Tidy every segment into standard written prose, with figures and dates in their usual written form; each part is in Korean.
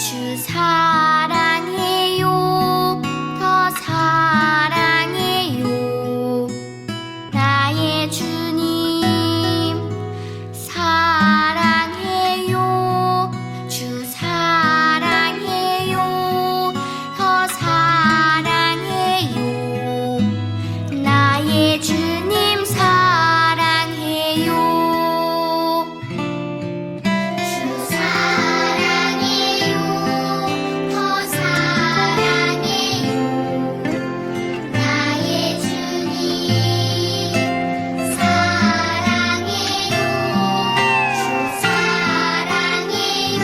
주 사랑해요. 더 사랑해요. 나의 주님 사랑해요. 주 사랑해요. 더 사랑해요. 나의 주님 사랑해요. 주 사랑해요. 더 사랑해요. 나의 주님 사랑해요. 주 사랑해요.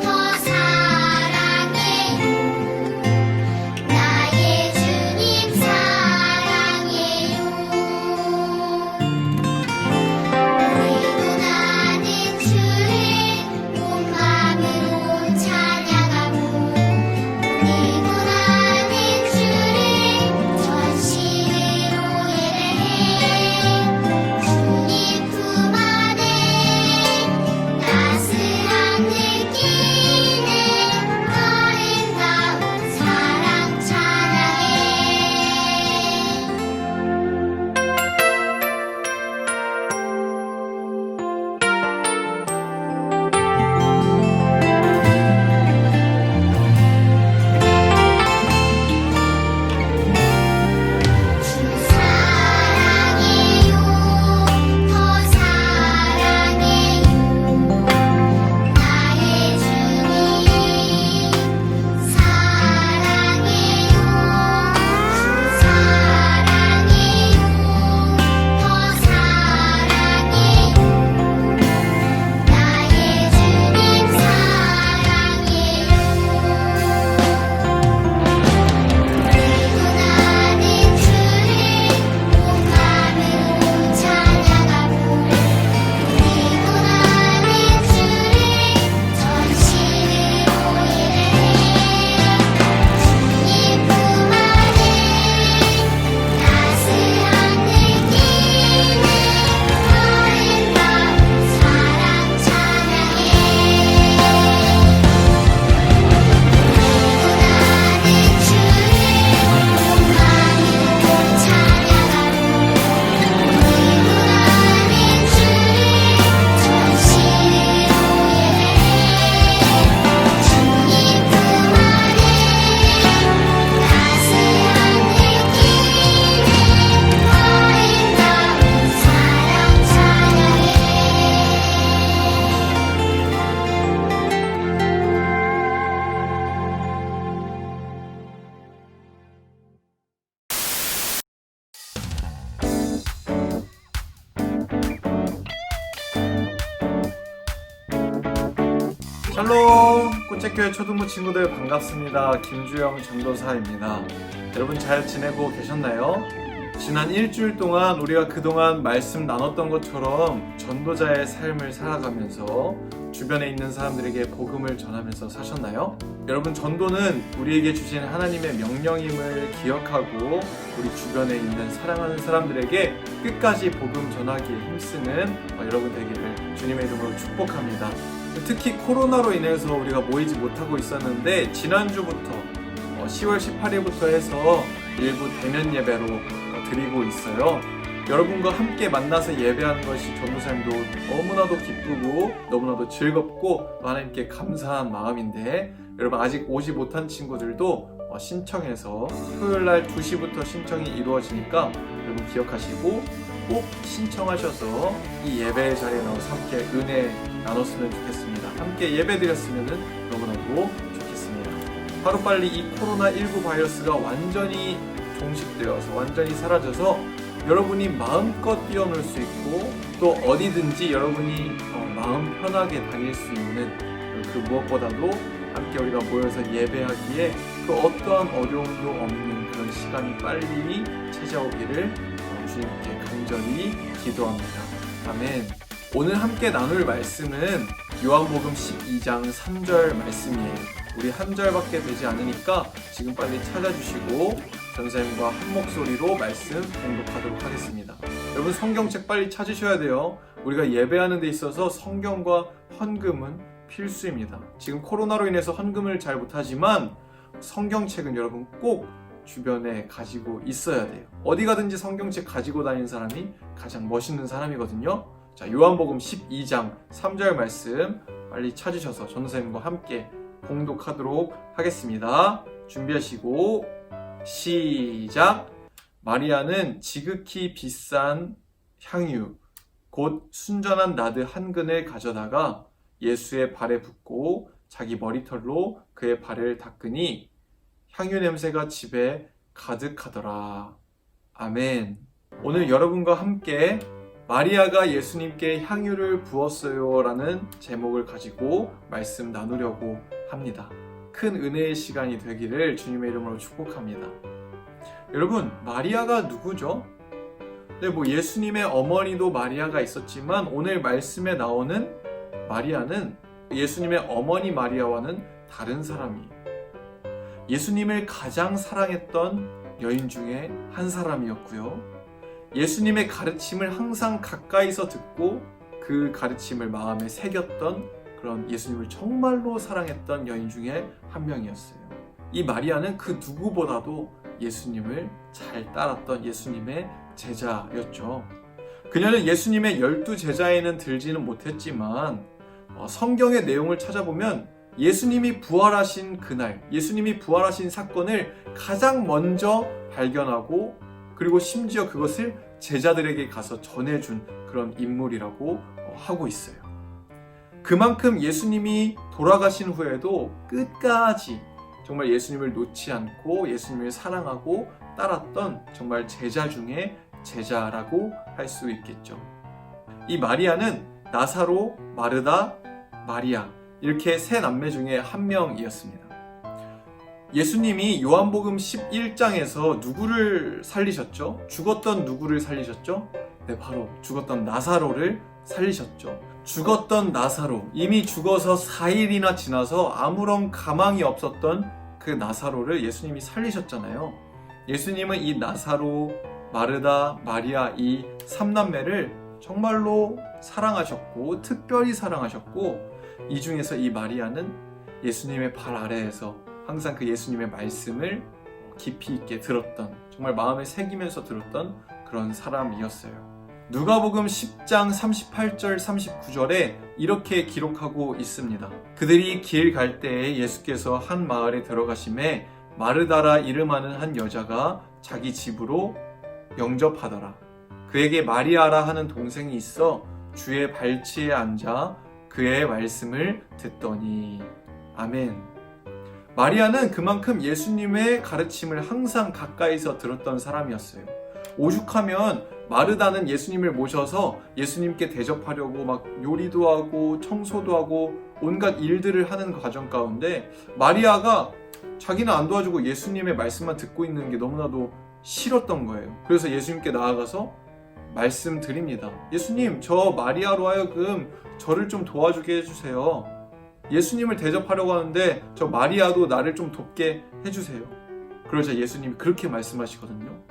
더 사랑해요. 나의 주님 사랑해요. 그리고 나는 주를 온 마음으로 찬양하고 그리고 나는 주를 전심으로 예배해. 주님 품 안에 따스함 느끼는 아름다운 사랑 찬양해. 주 사랑해요. 더 사랑해요. 나의 주님 사랑해요. 주 사랑해요. 더 사랑해요. 나의 주님 사랑해요. 그리고 나는 주를 온 마음으로 찬양하고 그리고 나는 주를 전심으로 예배해. 주님 품 안에 따스함 느끼는 아름다운 사랑 찬양해. 그리고 나는 주를 온 마음으로 찬양하고 그리고 나는 주를 전심으로 예배해. 주님 품 안에 따스함 느끼는 아름다운 사랑 찬양해. 샬롬! 꽃책교회 초등부 친구들 반갑습니다. 김주영 전도사입니다. 여러분 잘 지내고 계셨나요? 지난 일주일 동안 우리가 그동안 말씀 나눴던 것처럼 전도자의 삶을 살아가면서 주변에 있는 사람들에게 복음을 전하면서 사셨나요? 여러분, 전도는 우리에게 주신 하나님의 명령임을 기억하고 우리 주변에 있는 사랑하는 사람들에게 끝까지 복음 전하기에 힘쓰는 여러분 되기를 주님의 이름으로 축복합니다. 특히 코로나로 인해서 우리가 모이지 못하고 있었는데 지난주부터 10월 18일부터 해서 일부 대면 예배로 드리고 있어요. 여러분과 함께 만나서 예배하는 것이 전도사님도 너무나도 기쁘고 너무나도 즐겁고 하나님께 감사한 마음인데, 여러분 아직 오지 못한 친구들도 신청해서 토요일날 2시부터 신청이 이루어지니까 여러분 기억하시고 꼭 신청하셔서 이 예배 자리에 나와서 함께 은혜 나눴으면 좋겠습니다. 함께 예배 드렸으면 너무나도 좋겠습니다. 하루빨리 이 코로나19 바이러스가 완전히 종식되어서 완전히 사라져서 여러분이 마음껏 뛰어놀 수 있고 또 어디든지 여러분이 마음 편하게 다닐 수 있는, 그 무엇보다도 함께 우리가 모여서 예배하기에 그 어떠한 어려움도 없는 그런 시간이 빨리 찾아오기를 주님께 간절히 기도합니다. 아멘. 오늘 함께 나눌 말씀은 요한복음 12장 3절 말씀이에요. 우리 한 절밖에 되지 않으니까 지금 빨리 찾아주시고 전사님과 한 목소리로 말씀 공독하도록 하겠습니다. 여러분 성경책 빨리 찾으셔야 돼요. 우리가 예배하는 데 있어서 성경과 헌금은 필수입니다. 지금 코로나로 인해서 헌금을 잘 못하지만 성경책은 여러분 꼭 주변에 가지고 있어야 돼요. 어디 가든지 성경책 가지고 다니는 사람이 가장 멋있는 사람이거든요. 자, 요한복음 12장 3절 말씀 빨리 찾으셔서 전도사님과 함께 봉독하도록 하겠습니다. 준비하시고 시작. 마리아는 지극히 비싼 향유 곧 순전한 나드 한 근을 가져다가 예수의 발에 붓고 자기 머리털로 그의 발을 닦으니 향유 냄새가 집에 가득하더라. 아멘. 오늘 여러분과 함께 마리아가 예수님께 향유를 부었어요 라는 제목을 가지고 말씀 나누려고 합니다. 큰 은혜의 시간이 되기를 주님의 이름으로 축복합니다. 여러분, 마리아가 누구죠? 네, 예수님의 어머니도 마리아가 있었지만 오늘 말씀에 나오는 마리아는 예수님의 어머니 마리아와는 다른 사람이에요. 예수님을 가장 사랑했던 여인 중에 한 사람이었고요. 예수님의 가르침을 항상 가까이서 듣고 그 가르침을 마음에 새겼던 그런 예수님을 정말로 사랑했던 여인 중에 한 명이었어요. 이 마리아는 그 누구보다도 예수님을 잘 따랐던 예수님의 제자였죠. 그녀는 예수님의 12제자에는 들지는 못했지만 성경의 내용을 찾아보면 예수님이 부활하신 그날, 예수님이 부활하신 사건을 가장 먼저 발견하고 그리고 심지어 그것을 제자들에게 가서 전해준 그런 인물이라고 하고 있어요. 그만큼 예수님이 돌아가신 후에도 끝까지 정말 예수님을 놓지 않고 예수님을 사랑하고 따랐던 정말 제자 중에 제자라고 할 수 있겠죠. 이 마리아는 나사로, 마르다, 마리아 이렇게 세 남매 중에 한 명이었습니다. 예수님이 요한복음 11장에서 누구를 살리셨죠? 죽었던 누구를 살리셨죠? 네, 바로 죽었던 나사로를 살리셨죠. 죽었던 나사로, 이미 죽어서 4일이나 지나서 아무런 가망이 없었던 그 나사로를 예수님이 살리셨잖아요. 예수님은 이 나사로, 마르다, 마리아 이 3남매를 정말로 사랑하셨고 특별히 사랑하셨고 이 중에서 이 마리아는 예수님의 발 아래에서 항상 그 예수님의 말씀을 깊이 있게 들었던, 정말 마음에 새기면서 들었던 그런 사람이었어요. 누가복음 10장 38절 39절에 이렇게 기록하고 있습니다. 그들이 길 갈 때에 예수께서 한 마을에 들어가심에 마르다라 이름하는 한 여자가 자기 집으로 영접하더라. 그에게 마리아라 하는 동생이 있어 주의 발치에 앉아 그의 말씀을 듣더니. 아멘. 마리아는 그만큼 예수님의 가르침을 항상 가까이서 들었던 사람이었어요. 오죽하면 마르다는 예수님을 모셔서 예수님께 대접하려고 막 요리도 하고 청소도 하고 온갖 일들을 하는 과정 가운데 마리아가 자기는 안 도와주고 예수님의 말씀만 듣고 있는 게 너무나도 싫었던 거예요. 그래서 예수님께 나아가서 말씀드립니다. 예수님, 저 마리아로 하여금 저를 좀 도와주게 해주세요. 예수님을 대접하려고 하는데 저 마리아도 나를 좀 돕게 해주세요. 그러자 예수님이 그렇게 말씀하시거든요.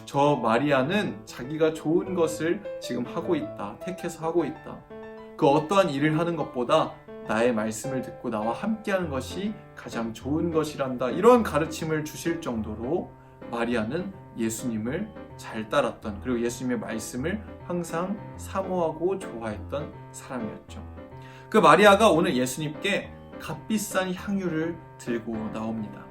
저 마리아는 자기가 좋은 것을 지금 하고 있다. 택해서 하고 있다. 그 어떠한 일을 하는 것보다 나의 말씀을 듣고 나와 함께하는 것이 가장 좋은 것이란다. 이러한 가르침을 주실 정도로 마리아는 예수님을 잘 따랐던, 그리고 예수님의 말씀을 항상 사모하고 좋아했던 사람이었죠. 그 마리아가 오늘 예수님께 값비싼 향유를 들고 나옵니다.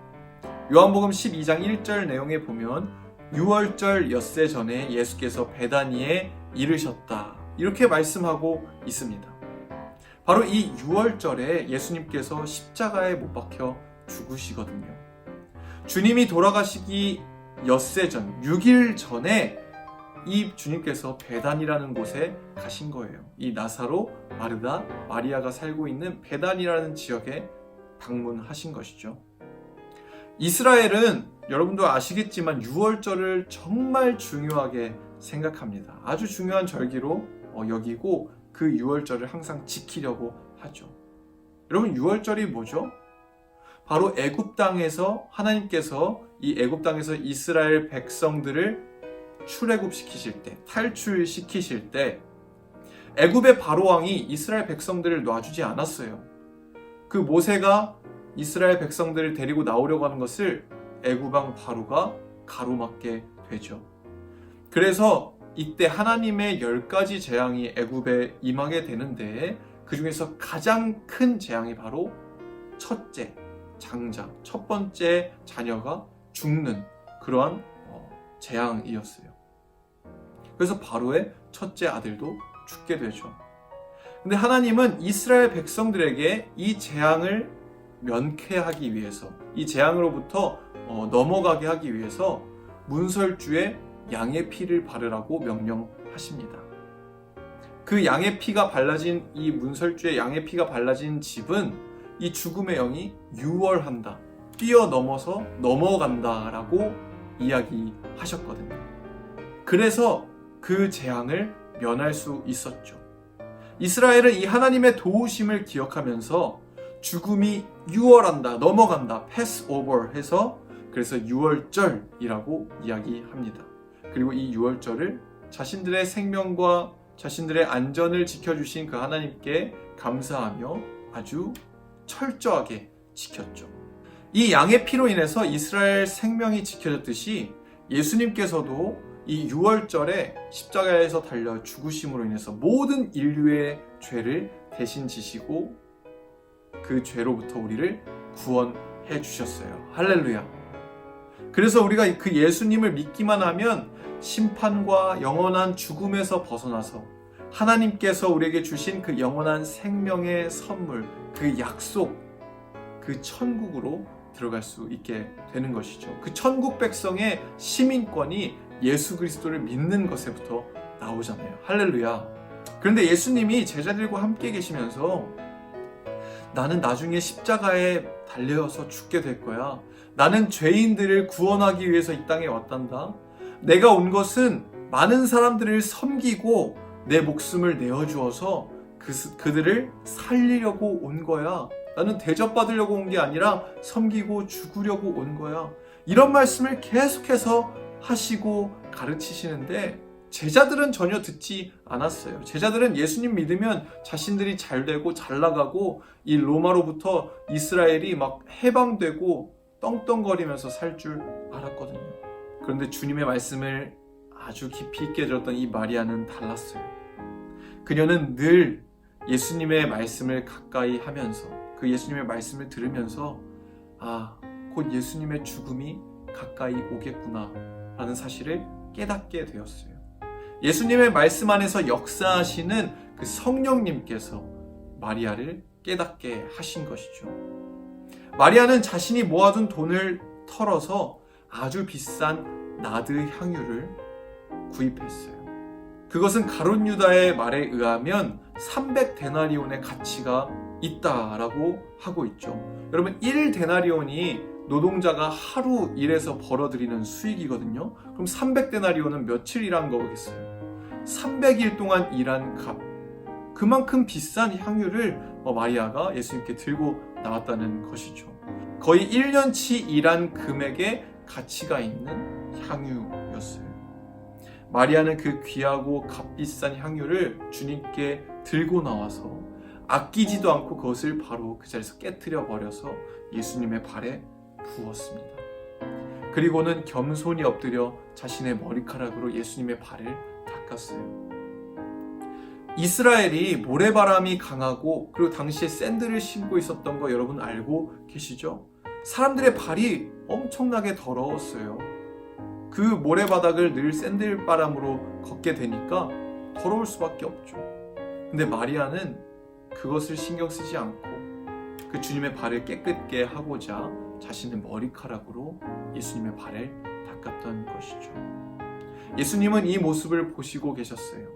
요한복음 12장 1절 내용에 보면 6월절 엿새 전에 예수께서 베다니에 이르셨다. 이렇게 말씀하고 있습니다. 바로 이 6월절에 예수님께서 십자가에 못 박혀 죽으시거든요. 주님이 돌아가시기 엿새 전, 6일 전에 이 주님께서 베단이라는 곳에 가신 거예요. 이 나사로, 마르다, 마리아가 살고 있는 베단이라는 지역에 방문하신 것이죠. 이스라엘은 여러분도 아시겠지만 6월절을 정말 중요하게 생각합니다. 아주 중요한 절기로 여기고 그 6월절을 항상 지키려고 하죠. 여러분, 6월절이 뭐죠? 바로 애굽 땅에서 하나님께서 이 애굽 땅에서 이스라엘 백성들을 출애굽시키실 때, 탈출시키실 때 애굽의 바로 왕이 이스라엘 백성들을 놔주지 않았어요. 그 모세가 이스라엘 백성들을 데리고 나오려고 하는 것을 애굽 왕 바로가 가로막게 되죠. 그래서 이때 하나님의 10가지 재앙이 애굽에 임하게 되는데 그 중에서 가장 큰 재앙이 바로 첫째, 장자, 첫 번째 자녀가 죽는 그러한 재앙이었어요. 그래서 바로의 첫째 아들도 죽게 되죠. 근데 하나님은 이스라엘 백성들에게 이 재앙을 면케하기 위해서, 이 재앙으로부터 넘어가게 하기 위해서 문설주에 양의 피를 바르라고 명령하십니다. 그 양의 피가 발라진 이 문설주에 양의 피가 발라진 집은 이 죽음의 영이 유월한다, 뛰어넘어서 넘어간다라고 이야기하셨거든요. 그래서 그 재앙을 면할 수 있었죠. 이스라엘은 이 하나님의 도우심을 기억하면서 죽음이 유월한다, 넘어간다, pass over 해서 그래서 유월절이라고 이야기합니다. 그리고 이 유월절을 자신들의 생명과 자신들의 안전을 지켜주신 그 하나님께 감사하며 아주 철저하게 지켰죠. 이 양의 피로 인해서 이스라엘 생명이 지켜졌듯이 예수님께서도 이 유월절에 십자가에서 달려 죽으심으로 인해서 모든 인류의 죄를 대신 지시고 그 죄로부터 우리를 구원해 주셨어요. 할렐루야. 그래서 우리가 그 예수님을 믿기만 하면 심판과 영원한 죽음에서 벗어나서 하나님께서 우리에게 주신 그 영원한 생명의 선물, 그 약속, 그 천국으로 들어갈 수 있게 되는 것이죠. 그 천국 백성의 시민권이 예수 그리스도를 믿는 것에부터 나오잖아요. 할렐루야. 그런데 예수님이 제자들과 함께 계시면서 나는 나중에 십자가에 달려서 죽게 될 거야. 나는 죄인들을 구원하기 위해서 이 땅에 왔단다. 내가 온 것은 많은 사람들을 섬기고 내 목숨을 내어주어서 그들을 살리려고 온 거야. 나는 대접받으려고 온 게 아니라 섬기고 죽으려고 온 거야. 이런 말씀을 계속해서 하시고 가르치시는데 제자들은 전혀 듣지 않았어요. 제자들은 예수님 믿으면 자신들이 잘 되고 잘 나가고 이 로마로부터 이스라엘이 막 해방되고 떵떵거리면서 살 줄 알았거든요. 그런데 주님의 말씀을 아주 깊이 있게 들었던 이 마리아는 달랐어요. 그녀는 늘 예수님의 말씀을 가까이 하면서 그 예수님의 말씀을 들으면서 곧 예수님의 죽음이 가까이 오겠구나 라는 사실을 깨닫게 되었어요. 예수님의 말씀 안에서 역사하시는 그 성령님께서 마리아를 깨닫게 하신 것이죠. 마리아는 자신이 모아둔 돈을 털어서 아주 비싼 나드 향유를 구입했어요. 그것은 가룟 유다의 말에 의하면 300데나리온의 가치가 있다라고 하고 있죠. 여러분 1데나리온이 노동자가 하루 일해서 벌어들이는 수익이거든요. 그럼 300데나리온은 며칠 일한 거겠어요? 300일 동안 일한 값. 그만큼 비싼 향유를 마리아가 예수님께 들고 나왔다는 것이죠. 거의 1년치 일한 금액의 가치가 있는 향유였어요. 마리아는 그 귀하고 값비싼 향유를 주님께 들고 나와서 아끼지도 않고 그것을 바로 그 자리에서 깨트려 버려서 예수님의 발에 부었습니다. 그리고는 겸손히 엎드려 자신의 머리카락으로 예수님의 발을 닦았어요. 이스라엘이 모래바람이 강하고 그리고 당시에 샌들을 신고 있었던 거 여러분 알고 계시죠? 사람들의 발이 엄청나게 더러웠어요. 그 모래바닥을 늘 샌들바람으로 걷게 되니까 더러울 수밖에 없죠. 근데 마리아는 그것을 신경 쓰지 않고 그 주님의 발을 깨끗게 하고자 자신의 머리카락으로 예수님의 발을 닦았던 것이죠. 예수님은 이 모습을 보시고 계셨어요.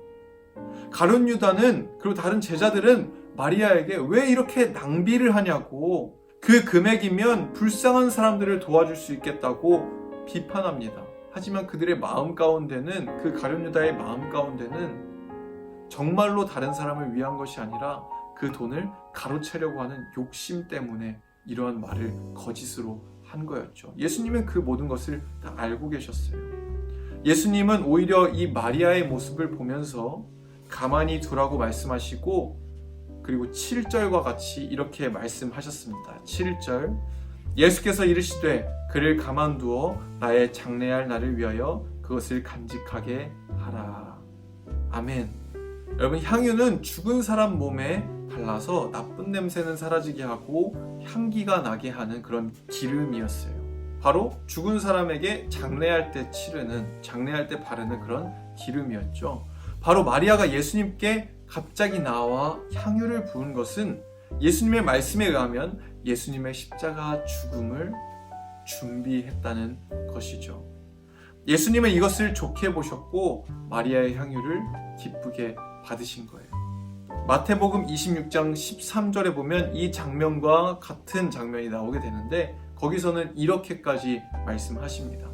가룟 유다는 그리고 다른 제자들은 마리아에게 왜 이렇게 낭비를 하냐고, 그 금액이면 불쌍한 사람들을 도와줄 수 있겠다고 비판합니다. 하지만 그들의 마음 가운데는, 그 가룟 유다의 마음 가운데는 정말로 다른 사람을 위한 것이 아니라 그 돈을 가로채려고 하는 욕심 때문에 이러한 말을 거짓으로 한 거였죠. 예수님은 그 모든 것을 다 알고 계셨어요. 예수님은 오히려 이 마리아의 모습을 보면서 가만히 두라고 말씀하시고 그리고 7절과 같이 이렇게 말씀하셨습니다. 7절 예수께서 이르시되 그를 가만두어 나의 장래할 날을 위하여 그것을 간직하게 하라. 아멘. 여러분, 향유는 죽은 사람 몸에 발라서 나쁜 냄새는 사라지게 하고 향기가 나게 하는 그런 기름이었어요. 바로 죽은 사람에게 장례할 때 바르는 그런 기름이었죠. 바로 마리아가 예수님께 갑자기 나와 향유를 부은 것은 예수님의 말씀에 의하면 예수님의 십자가 죽음을 준비했다는 것이죠. 예수님은 이것을 좋게 보셨고 마리아의 향유를 기쁘게 받으신 거예요. 마태복음 26장 13절에 보면 이 장면과 같은 장면이 나오게 되는데 거기서는 이렇게까지 말씀하십니다.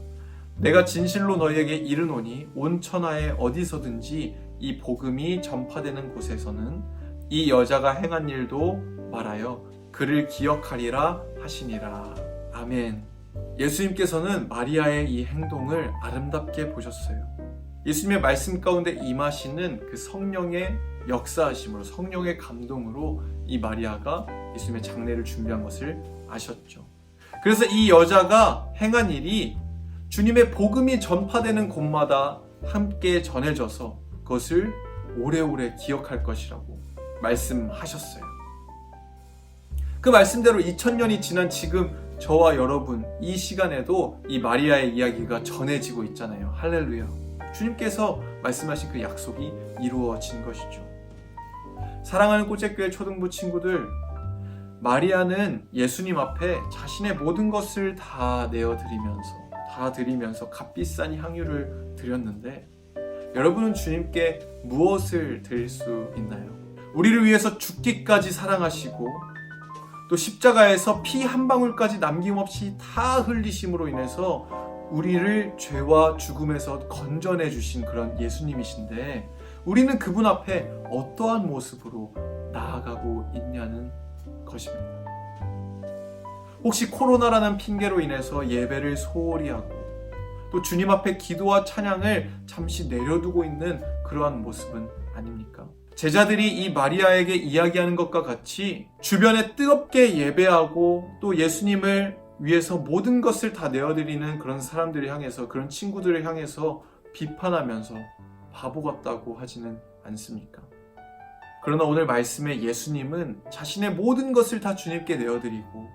내가 진실로 너희에게 이르노니 온 천하에 어디서든지 이 복음이 전파되는 곳에서는 이 여자가 행한 일도 말하여 그를 기억하리라 하시니라. 아멘. 예수님께서는 마리아의 이 행동을 아름답게 보셨어요. 예수님의 말씀 가운데 임하시는 그 성령의 역사하심으로, 성령의 감동으로 이 마리아가 예수님의 장례를 준비한 것을 아셨죠. 그래서 이 여자가 행한 일이 주님의 복음이 전파되는 곳마다 함께 전해져서 그것을 오래오래 기억할 것이라고 말씀하셨어요. 그 말씀대로 2000년이 지난 지금 저와 여러분 이 시간에도 이 마리아의 이야기가 전해지고 있잖아요. 할렐루야. 주님께서 말씀하신 그 약속이 이루어진 것이죠. 사랑하는 꽃제교회 초등부 친구들, 마리아는 예수님 앞에 자신의 모든 것을 다 드리면서 값비싼 향유를 드렸는데 여러분은 주님께 무엇을 드릴 수 있나요? 우리를 위해서 죽기까지 사랑하시고 또 십자가에서 피 한 방울까지 남김없이 다 흘리심으로 인해서 우리를 죄와 죽음에서 건져내 주신 그런 예수님이신데 우리는 그분 앞에 어떠한 모습으로 나아가고 있냐는 것입니다. 혹시 코로나라는 핑계로 인해서 예배를 소홀히 하고 또 주님 앞에 기도와 찬양을 잠시 내려두고 있는 그러한 모습은 아닙니까? 제자들이 이 마리아에게 이야기하는 것과 같이 주변에 뜨겁게 예배하고 또 예수님을 위해서 모든 것을 다 내어드리는 그런 사람들을 향해서, 그런 친구들을 향해서 비판하면서 바보 같다고 하지는 않습니까? 그러나 오늘 말씀에 예수님은 자신의 모든 것을 다 주님께 내어드리고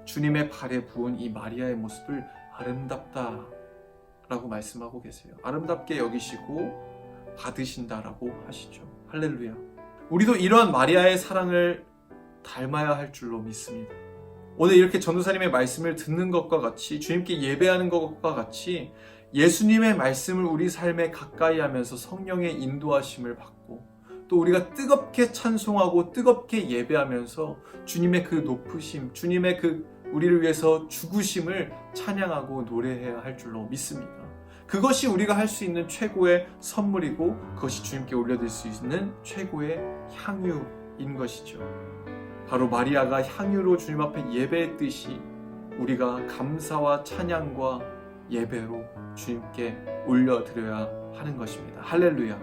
주님의 발에 부은 이 마리아의 모습을 아름답다 라고 말씀하고 계세요. 아름답게 여기시고 받으신다라고 하시죠. 할렐루야. 우리도 이러한 마리아의 사랑을 닮아야 할 줄로 믿습니다. 오늘 이렇게 전도사님의 말씀을 듣는 것과 같이, 주님께 예배하는 것과 같이 예수님의 말씀을 우리 삶에 가까이 하면서 성령의 인도하심을 받고 또 우리가 뜨겁게 찬송하고 뜨겁게 예배하면서 주님의 그 높으심, 주님의 그 우리를 위해서 죽으심을 찬양하고 노래해야 할 줄로 믿습니다. 그것이 우리가 할 수 있는 최고의 선물이고 그것이 주님께 올려드릴 수 있는 최고의 향유인 것이죠. 바로 마리아가 향유로 주님 앞에 예배했듯이 우리가 감사와 찬양과 예배로 주님께 올려드려야 하는 것입니다. 할렐루야.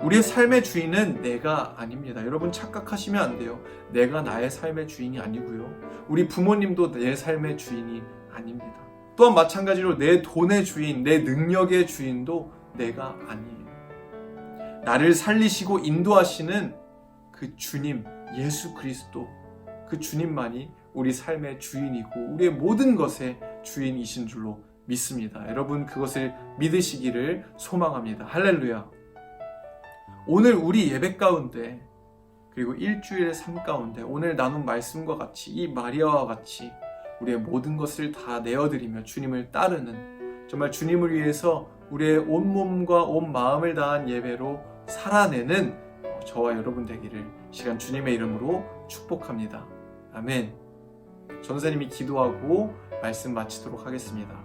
우리의 삶의 주인은 내가 아닙니다. 여러분 착각하시면 안 돼요. 내가 나의 삶의 주인이 아니고요. 우리 부모님도 내 삶의 주인이 아닙니다. 또한 마찬가지로 내 돈의 주인, 내 능력의 주인도 내가 아니에요. 나를 살리시고 인도하시는 그 주님, 예수 그리스도, 그 주님만이 우리 삶의 주인이고 우리의 모든 것의 주인이신 줄로 믿습니다. 여러분 그것을 믿으시기를 소망합니다. 할렐루야. 오늘 우리 예배 가운데 그리고 일주일의 삶 가운데 오늘 나눈 말씀과 같이 이 마리아와 같이 우리의 모든 것을 다 내어드리며 주님을 따르는, 정말 주님을 위해서 우리의 온 몸과 온 마음을 다한 예배로 살아내는 저와 여러분 되기를 시간 주님의 이름으로 축복합니다. 아멘. 전도사님이 기도하고 말씀 마치도록 하겠습니다.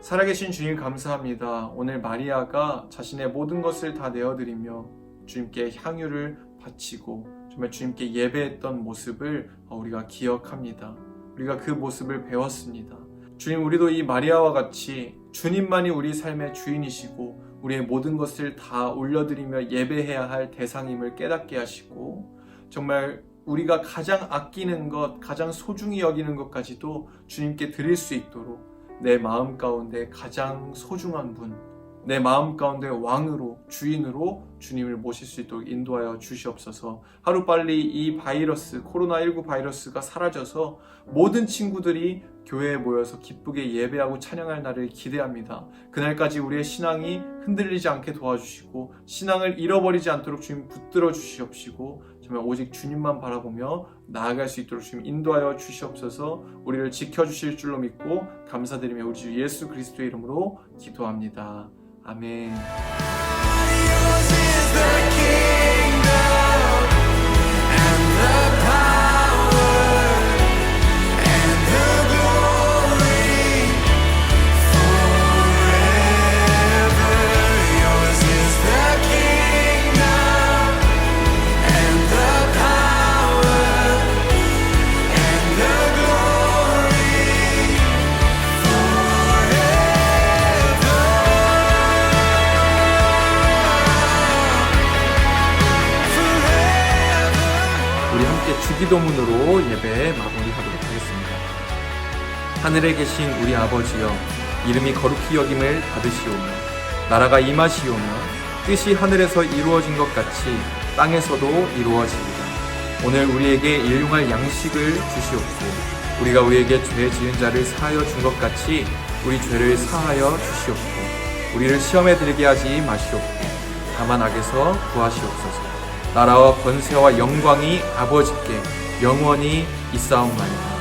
살아계신 주님 감사합니다. 오늘 마리아가 자신의 모든 것을 다 내어드리며 주님께 향유를 바치고 정말 주님께 예배했던 모습을 우리가 기억합니다. 우리가 그 모습을 배웠습니다. 주님, 우리도 이 마리아와 같이 주님만이 우리 삶의 주인이시고 우리의 모든 것을 다 올려드리며 예배해야 할 대상임을 깨닫게 하시고 정말 우리가 가장 아끼는 것, 가장 소중히 여기는 것까지도 주님께 드릴 수 있도록 내 마음 가운데 가장 소중한 분, 내 마음 가운데 왕으로, 주인으로 주님을 모실 수 있도록 인도하여 주시옵소서. 하루빨리 이 바이러스, 코로나19 바이러스가 사라져서 모든 친구들이 교회에 모여서 기쁘게 예배하고 찬양할 날을 기대합니다. 그날까지 우리의 신앙이 흔들리지 않게 도와주시고 신앙을 잃어버리지 않도록 주님 붙들어 주시옵시고 정말 오직 주님만 바라보며 나아갈 수 있도록 주님 인도하여 주시옵소서. 우리를 지켜주실 줄로 믿고 감사드리며 우리 주 예수 그리스도의 이름으로 기도합니다. 아멘. 주기도문으로 예배 마무리하도록 하겠습니다. 하늘에 계신 우리 아버지여, 이름이 거룩히 여김을 받으시오며 나라가 임하시오며 뜻이 하늘에서 이루어진 것 같이 땅에서도 이루어지리라. 오늘 우리에게 일용할 양식을 주시옵고 우리가 우리에게 죄 지은 자를 사하여 준 것 같이 우리 죄를 사하여 주시옵고 우리를 시험에 들게 하지 마시옵고 다만 악에서 구하시옵소서. 나라와 권세와 영광이 아버지께 영원히 있사옵나이다.